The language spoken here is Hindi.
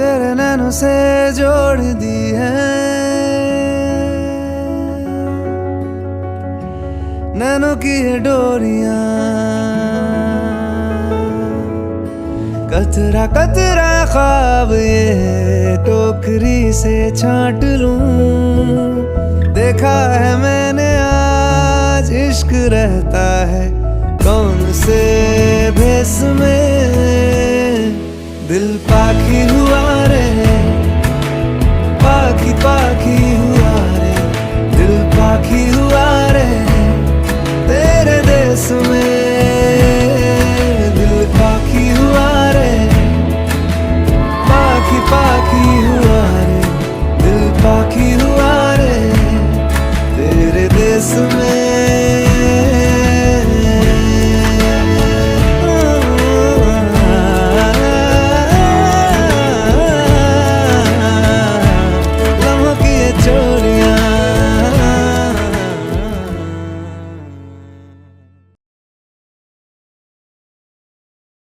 तेरे नैनों से जोड़ दी है, नैनों की ये डोरियां। कतरा कतरा ख्वाब ये टोकरी से छांट लूं, देखा है मैंने आज इश्क रहता है कौन से भेस में। दिल पाखी हुआ रे, पाखी पाखी हुआ रे, दिल पाखी हुआ रे तेरे देश में।